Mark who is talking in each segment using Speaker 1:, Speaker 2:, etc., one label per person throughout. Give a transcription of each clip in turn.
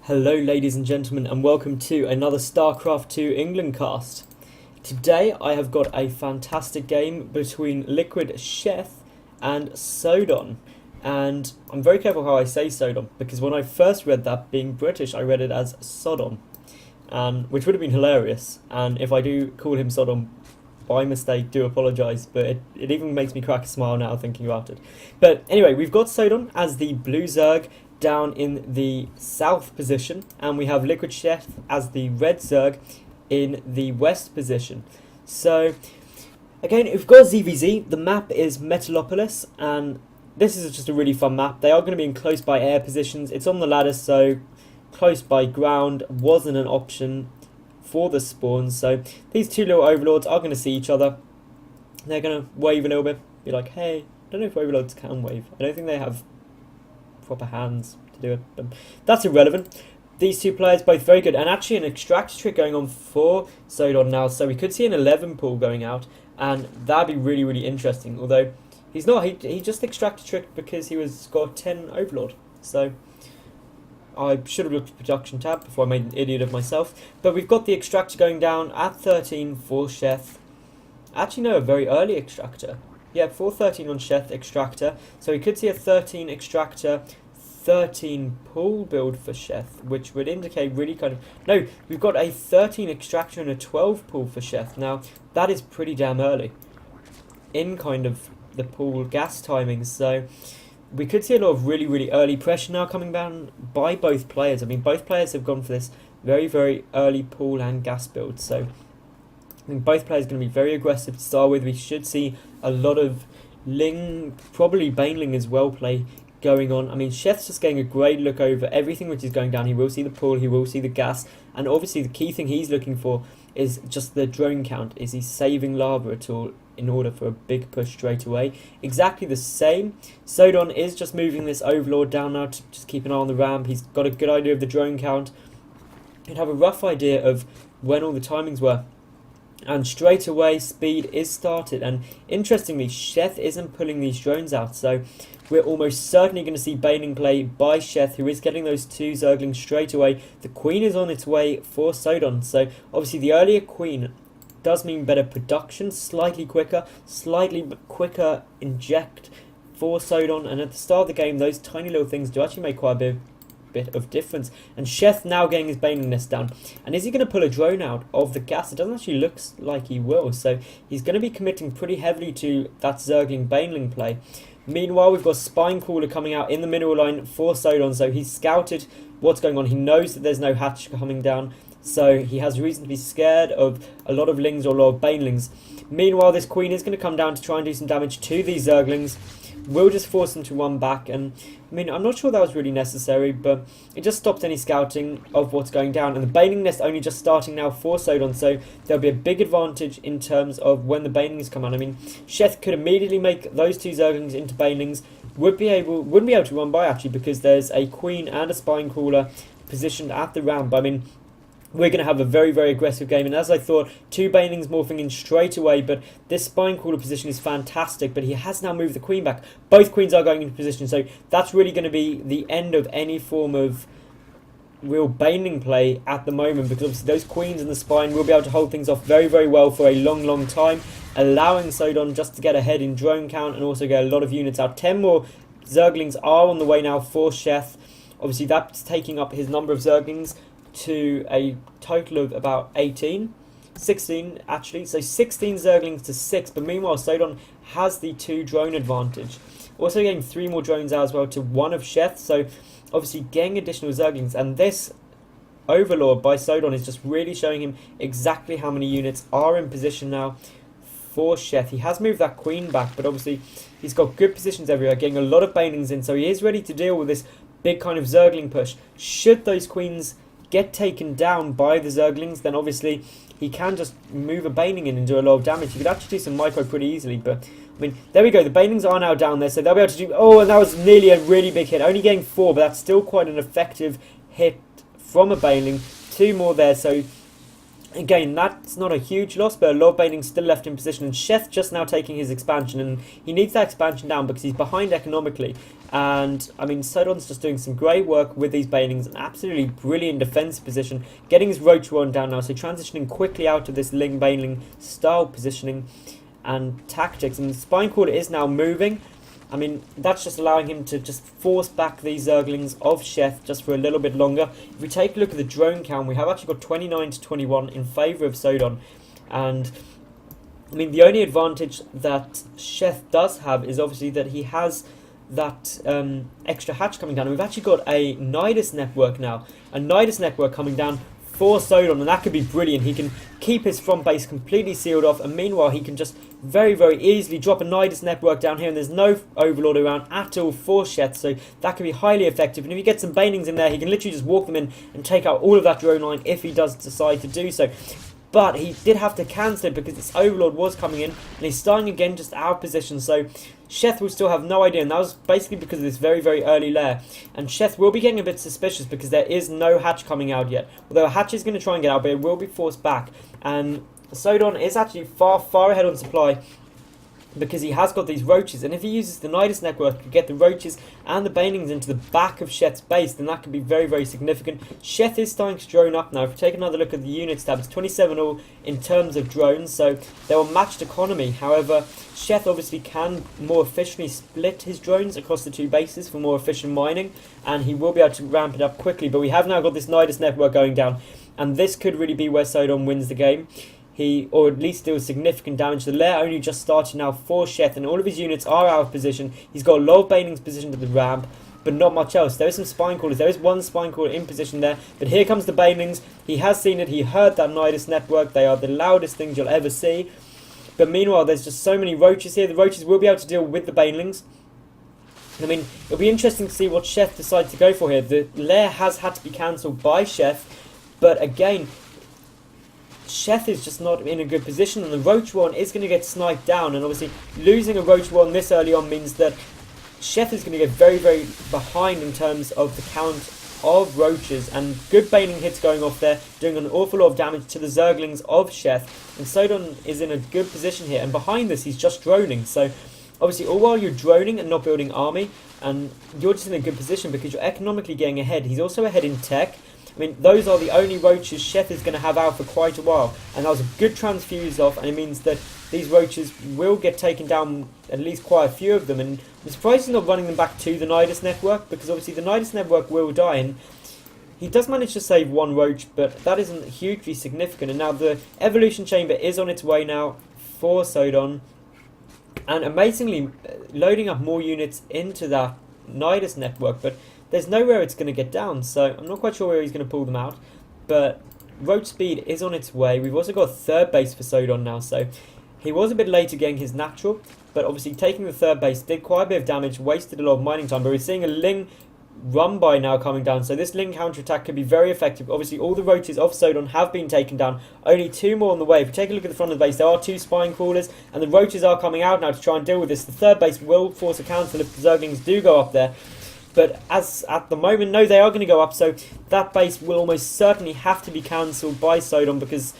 Speaker 1: Hello ladies and gentlemen, and welcome to another Starcraft 2 England cast. Today I have got a fantastic game between LiquidSheth and SodoN. And I'm very careful how I say SodoN, because when I first read that, being British, I read it as SodoN, which would have been hilarious. And if I do call him SodoN by mistake, do apologise, but it even makes me crack a smile now thinking about it. But anyway, we've got SodoN as the blue Zerg down in the south position, and we have LiquidSheth as the red Zerg in the west position. So again, we've got ZvZ. The map is Metalopolis, and this is just a really fun map. They are going to be in close by air positions. It's on the ladder, so close by ground wasn't an option for the spawns. So these two little overlords are going to see each other. They're going to wave a little bit, be like, hey. I don't know if overlords can wave. I don't think they have proper hands to do it, but that's irrelevant. These two players both very good, and actually an extract trick going on for SodoN now, so we could see an 11 pool going out, and that'd be really interesting. Although he's not, he just extracted trick because he was got 10 overlord. So I should have looked at the production tab before I made an idiot of myself. But we've got the extractor going down at 13 for Sheth. Actually no, a very early extractor. Yeah, 413 on Sheth extractor. So we could see a 13 extractor, 13 pool build for Sheth, which would indicate really kind of... No, we've got a 13 extractor and a 12 pool for Sheth. Now, that is pretty damn early in kind of the pool gas timings. So we could see a lot of really early pressure now coming down by both players. I mean, both players have gone for this very early pool and gas build. So I think both players are going to be very aggressive to start with. We should see a lot of Ling, probably Baneling as well, play going on. I mean, Sheth's just getting a great look over everything which is going down. He will see the pool, he will see the gas, and obviously the key thing he's looking for is just the drone count. Is he saving lava at all in order for a big push straight away? Exactly the same. SodoN is just moving this overlord down now to just keep an eye on the ramp. He's got a good idea of the drone count. He'd have a rough idea of when all the timings were. And straight away, speed is started. And interestingly, Sheth isn't pulling these drones out. So we're almost certainly going to see Baneling play by Sheth, who is getting those two Zerglings straight away. The Queen is on its way for SodoN. So obviously the earlier Queen does mean better production, slightly quicker inject for SodoN. And at the start of the game, those tiny little things do actually make quite a bit of difference. And Sheth now getting his Baneling nest down. And is he going to pull a drone out of the gas? It doesn't actually look like he will. So he's going to be committing pretty heavily to that Zergling Baneling play. Meanwhile, we've got Spine Crawler coming out in the middle line for SodoN. So he's scouted what's going on. He knows that there's no hatch coming down. So he has reason to be scared of a lot of Lings or a lot of Banelings. Meanwhile, this Queen is going to come down to try and do some damage to these Zerglings. We'll just force them to run back, and I mean, I'm not sure that was really necessary, but it just stopped any scouting of what's going down. And the Baneling nest only just starting now for SodoN, so there'll be a big advantage in terms of when the Banelings come on. I mean, Sheth could immediately make those two Zerglings into Banelings. Wouldn't be able to run by actually, because there's a Queen and a Spine Crawler positioned at the ramp. I mean, we're going to have a very aggressive game, and as I thought, two Banelings morphing in straight away, but this Spine Crawler position is fantastic, but he has now moved the Queen back. Both Queens are going into position, so that's really going to be the end of any form of real Baneling play at the moment, because obviously those Queens and the Spine will be able to hold things off very well for a long time, allowing SodoN just to get ahead in drone count and also get a lot of units out. 10 more Zerglings are on the way now for Sheth. Obviously that's taking up his number of Zerglings to a total of about 16 actually, so 16 Zerglings to 6, but meanwhile SodoN has the 2 drone advantage, also getting 3 more drones out as well to 1 of Sheth, so obviously getting additional Zerglings. And this overlord by SodoN is just really showing him exactly how many units are in position now for Sheth. He has moved that Queen back, but obviously he's got good positions everywhere, getting a lot of Banelings in, so he is ready to deal with this big kind of Zergling push. Should those Queens get taken down by the Zerglings, then obviously he can just move a Baneling in and do a lot of damage. He could actually do some micro pretty easily, but I mean, there we go. The Banelings are now down there, so they'll be able to do... Oh, and that was nearly a really big hit. Only getting 4, but that's still quite an effective hit from a Baneling. 2 more there, so Again, that's not a huge loss, but a lot of baitings still left in position, and Sheth just now taking his expansion, and he needs that expansion down because he's behind economically. And I mean, SodoN's just doing some great work with these baitings, an absolutely brilliant defense position, getting his roach one down now, so transitioning quickly out of this Ling baiting style positioning and tactics. And Spinecrawler is now moving. I mean, that's just allowing him to just force back these Zerglings of Sheth just for a little bit longer. If we take a look at the drone count, we have actually got 29 to 21 in favour of SodoN. And, I mean, the only advantage that Sheth does have is obviously that he has that extra hatch coming down. And we've actually got a Nidus network now. A Nidus network coming down for SodoN, and that could be brilliant. He can keep his front base completely sealed off, and meanwhile he can just very, very easily drop a Nidus network down here, and there's no Overlord around at all for Sheth, so that could be highly effective. And if he gets some banings in there, he can literally just walk them in and take out all of that drone line if he does decide to do so. But he did have to cancel it because this Overlord was coming in, and he's starting again just out of position, so Sheth will still have no idea, and that was basically because of this very, very early lair. And Sheth will be getting a bit suspicious because there is no hatch coming out yet. Although a hatch is going to try and get out, but it will be forced back. And SodoN is actually far, far ahead on supply because he has got these roaches, and if he uses the Nidus network to get the roaches and the banings into the back of Sheth's base, then that could be very, very significant. Sheth is starting to drone up now. If we take another look at the units tab, it's 27 all in terms of drones, so they were matched economy. However, Sheth obviously can more efficiently split his drones across the two bases for more efficient mining, and he will be able to ramp it up quickly. But we have now got this Nidus network going down, and this could really be where SodoN wins the game. Or at least deals significant damage. The lair only just started now for Sheth, and all of his units are out of position. He's got a lot of banings positioned at the ramp, but not much else. There is some Spinecrawlers. There is one Spinecrawler in position there, but here comes the banings. He has seen it. He heard that Nidus network. They are the loudest things you'll ever see. But meanwhile, there's just so many roaches here. The roaches will be able to deal with the banelings. I mean, it'll be interesting to see what Sheth decides to go for here. The lair has had to be cancelled by Sheth, but again, Sheth is just not in a good position, and the Roach one is going to get sniped down, and obviously losing a Roach one this early on means that Sheth is going to get very, very behind in terms of the count of Roaches, and good baning hits going off there, doing an awful lot of damage to the Zerglings of Sheth, and SodoN is in a good position here, and behind this he's just droning, so obviously all while you're droning and not building army, and you're just in a good position because you're economically getting ahead. He's also ahead in tech. I mean, those are the only roaches Sheth is going to have out for quite a while. And that was a good transfuse off, and it means that these roaches will get taken down, at least quite a few of them. And I'm surprised he's not running them back to the Nidus network, because obviously the Nidus network will die, and he does manage to save one roach, but that isn't hugely significant. And now the evolution chamber is on its way now for SodoN, and amazingly loading up more units into that Nidus network, but there's nowhere it's going to get down, so I'm not quite sure where he's going to pull them out. But roach speed is on its way. We've also got a third base for SodoN now, so he was a bit later getting his natural, but obviously taking the third base did quite a bit of damage, wasted a lot of mining time. But we're seeing a Ling run by now coming down, so this Ling counterattack could be very effective. Obviously all the roaches of SodoN have been taken down, only two more on the way. If you take a look at the front of the base, there are two Spinecrawlers, and the roaches are coming out now to try and deal with this. The third base will force a cancel if the Zerglings do go up there. But as at the moment, no, they are going to go up, so that base will almost certainly have to be cancelled by SodoN, because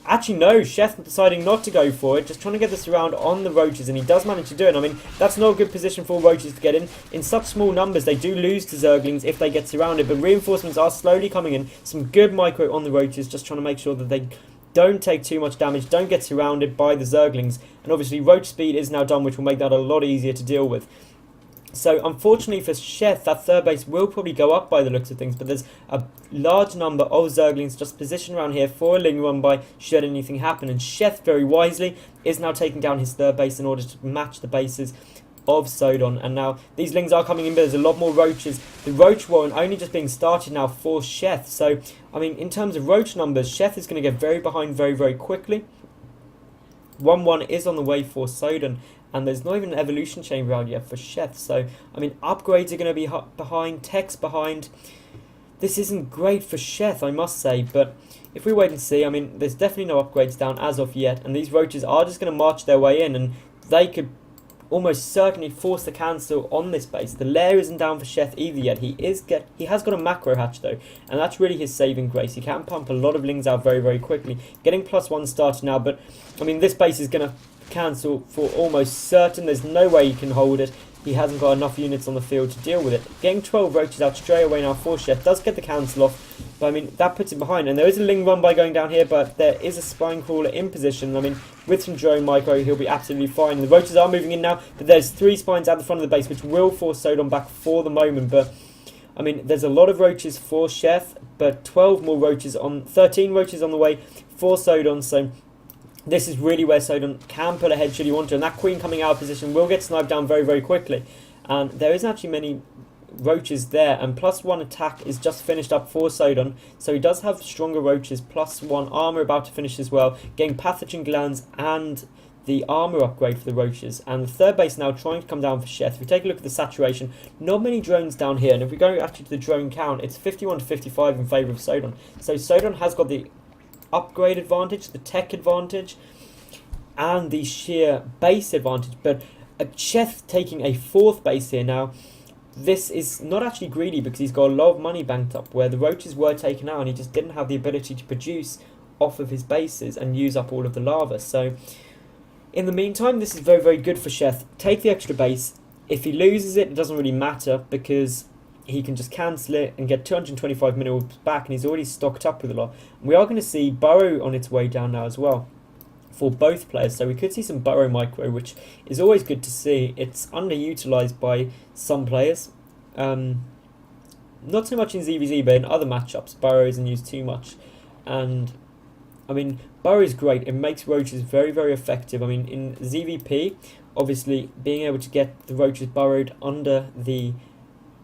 Speaker 1: actually no, Sheth deciding not to go for it, just trying to get this around on the roaches, and he does manage to do it. I mean, that's not a good position for roaches to get in. In such small numbers, they do lose to Zerglings if they get surrounded, but reinforcements are slowly coming in. Some good micro on the roaches, just trying to make sure that they don't take too much damage, don't get surrounded by the Zerglings, and obviously roach speed is now done, which will make that a lot easier to deal with. So unfortunately for Sheth, that third base will probably go up by the looks of things, but there's a large number of Zerglings just positioned around here for a Ling run by should anything happen, and Sheth very wisely is now taking down his third base in order to match the bases of SodoN. And now these Lings are coming in, but there's a lot more roaches. The roach warren only just being started now for Sheth, so I mean, in terms of roach numbers, Sheth is going to get very behind very, very quickly. 1-1 is on the way for SodoN, and there's not even an evolution chamber out yet for Sheth. So, I mean, upgrades are going to be behind, tech's behind. This isn't great for Sheth, I must say, but if we wait and see, I mean, there's definitely no upgrades down as of yet, and these roaches are just going to march their way in, and they could almost certainly force the cancel on this base. The lair isn't down for Sheth either yet. He has got a macro hatch though, and that's really his saving grace. He can pump a lot of lings out very, very quickly. Getting +1 started now, but I mean this base is going to cancel for almost certain. There's no way he can hold it. He hasn't got enough units on the field to deal with it. Getting 12 roaches out straight away now for Sheth does get the cancel off, but I mean that puts it behind. And there is a ling run by going down here, but there is a spine crawler in position. I mean with some drone micro he'll be absolutely fine. And the roaches are moving in now, but there's 3 spines at the front of the base which will force SodoN back for the moment. But I mean there's a lot of roaches for Sheth, but 13 roaches on the way for SodoN. So this is really where SodoN can pull ahead should he want to, and that queen coming out of position will get sniped down very, very quickly. And there isn't actually many roaches there, and +1 attack is just finished up for SodoN, so he does have stronger roaches, +1 armor about to finish as well, getting pathogen glands and the armor upgrade for the roaches. And the third base now trying to come down for Sheth. If we take a look at the saturation, not many drones down here, and if we go actually to the drone count, it's 51 to 55 in favour of SodoN. So SodoN has got the upgrade advantage, the tech advantage, and the sheer base advantage, but Sheth taking a 4th base here now. This is not actually greedy because he's got a lot of money banked up where the roaches were taken out and he just didn't have the ability to produce off of his bases and use up all of the lava. So in the meantime, this is very, very good for Sheth. Take the extra base. If he loses it, it doesn't really matter because he can just cancel it and get 225 minerals back, and he's already stocked up with a lot. And we are going to see burrow on its way down now as well for both players, so we could see some burrow micro, which is always good to see. It's underutilized by some players, not so much in ZvZ, but in other matchups burrow isn't used too much. And I mean burrow is great, it makes roaches very, very effective. I mean in ZvP, obviously being able to get the roaches burrowed under the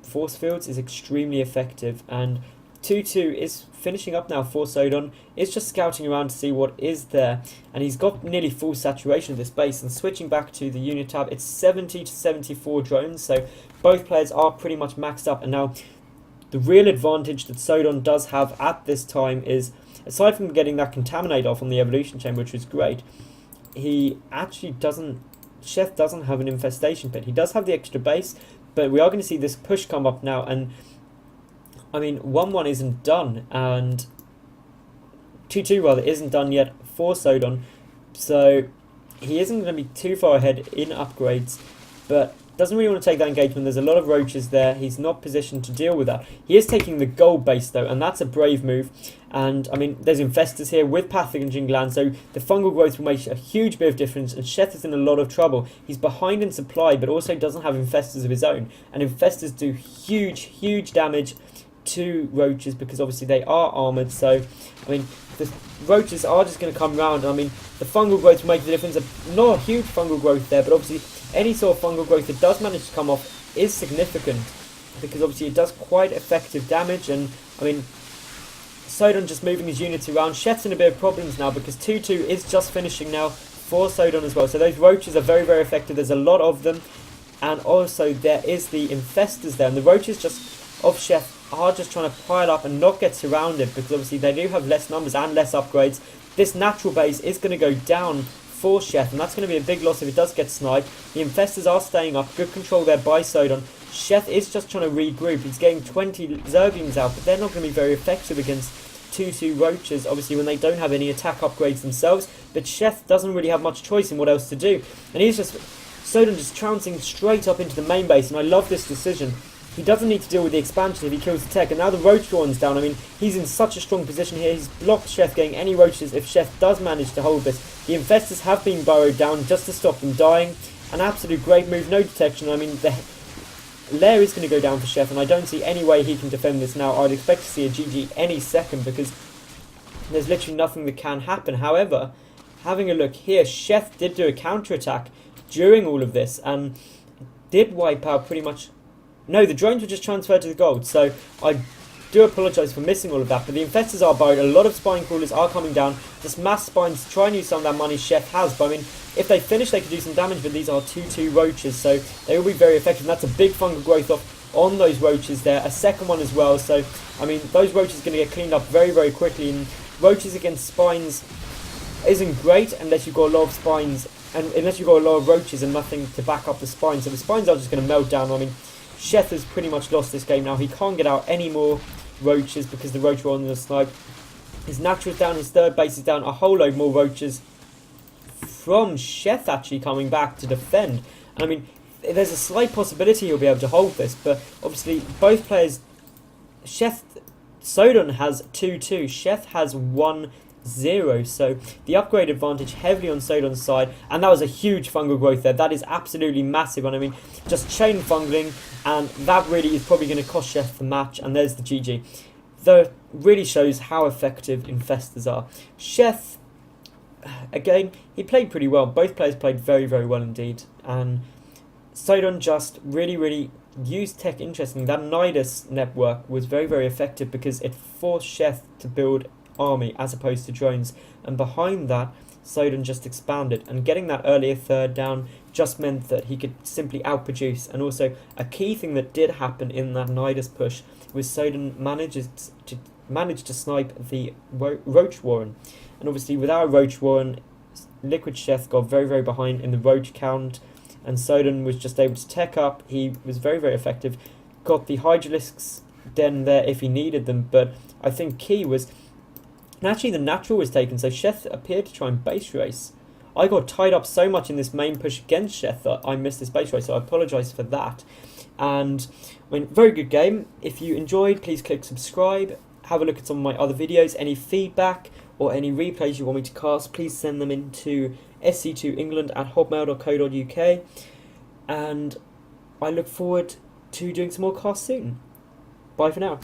Speaker 1: force fields is extremely effective. And 2-2 is finishing up now for SodoN. It's just scouting around to see what is there, and he's got nearly full saturation of this base. And switching back to the unit tab, it's 70 to 74 drones, so both players are pretty much maxed up. And now the real advantage that SodoN does have at this time is, aside from getting that contaminate off on the evolution chamber, which is great, he actually doesn't, Sheth doesn't have an infestation pit. He does have the extra base, but we are going to see this push come up now. And I mean 1-1 isn't done, and 2-2 rather isn't done yet for SodoN, so he isn't going to be too far ahead in upgrades, but doesn't really want to take that engagement. There's a lot of roaches there, he's not positioned to deal with that. He is taking the gold base though, and that's a brave move. And I mean there's infestors here with pathogen glands, so the fungal growth will make a huge bit of difference, and Sheth is in a lot of trouble. He's behind in supply, but also doesn't have infestors of his own, and infestors do huge damage to roaches because obviously they are armoured. So I mean the roaches are just going to come round. I mean the fungal growth will make the difference. Not a huge fungal growth there, but obviously any sort of fungal growth that does manage to come off is significant because obviously it does quite effective damage. And I mean SodoN just moving his units around. Sheth's in a bit of problems now because 2-2 is just finishing now for SodoN as well. So those roaches are very, very effective. There's a lot of them, and also there is the infestors there, and the roaches just of Sheth are just trying to pile up and not get surrounded because obviously they do have less numbers and less upgrades. This natural base is going to go down for Sheth, and that's going to be a big loss if it does get sniped. The infestors are staying up, good control there by SodoN. Sheth is just trying to regroup. He's getting 20 zerglings out, but they're not going to be very effective against 2-2 roaches, obviously when they don't have any attack upgrades themselves. But Sheth doesn't really have much choice in what else to do, and he's just SodoN just trouncing straight up into the main base, and I love this decision. He doesn't need to deal with the expansion if he kills the tech, and now the roach one's down. I mean, he's in such a strong position here. He's blocked Sheth getting any roaches if Sheth does manage to hold this. The infestors have been burrowed down just to stop them dying. An absolute great move, no detection. I mean, the lair is going to go down for Sheth, and I don't see any way he can defend this now. I'd expect to see a GG any second because there's literally nothing that can happen. However, having a look here, Sheth did do a counter-attack during all of this and did wipe out pretty much... No, the drones were just transferred to the gold, so I do apologise for missing all of that, but the infestors are burrowed, a lot of spine crawlers are coming down, just mass spines to try and use some of that money Sheth has, but I mean, if they finish they could do some damage, but these are 2-2 roaches, so they will be very effective, and that's a big fungal growth off on those roaches there, a second one as well, so I mean, those roaches are going to get cleaned up very, very quickly, and roaches against spines isn't great unless you've got a lot of spines and unless you've got a lot of roaches and nothing to back up the spines, so the spines are just going to melt down. I mean, Sheth has pretty much lost this game now. He can't get out any more roaches because the roach were on the snipe. His natural's down, his third base is down, a whole load more roaches from Sheth actually coming back to defend. And I mean, there's a slight possibility he'll be able to hold this, but obviously both players, SodoN has 2-2, Sheth has 1-0, so the upgrade advantage heavily on SodoN's side, and that was a huge fungal growth there. That is absolutely massive, and I mean, just chain fungling, and that really is probably going to cost Sheth the match, and there's the GG. That really shows how effective infestors are. Sheth, again, he played pretty well. Both players played very, very well indeed, and SodoN just really used tech interestingly. That Nidus network was very, very effective because it forced Sheth to build army as opposed to drones, and behind that SodoN just expanded, and getting that earlier third down just meant that he could simply outproduce. And also a key thing that did happen in that Nidus push was SodoN managed to snipe the Roach Warren, and obviously without Roach Warren, LiquidSheth got very, very behind in the Roach count, and SodoN was just able to tech up. He was very, very effective, got the Hydralisks then there if he needed them, but I think key was, and actually the natural was taken, so Sheth appeared to try and base race. I got tied up so much in this main push against Sheth that I missed this base race, so I apologise for that. And I mean, very good game. If you enjoyed, please click subscribe. Have a look at some of my other videos. Any feedback or any replays you want me to cast, please send them into sc2england@hotmail.co.uk. And I look forward to doing some more casts soon. Bye for now.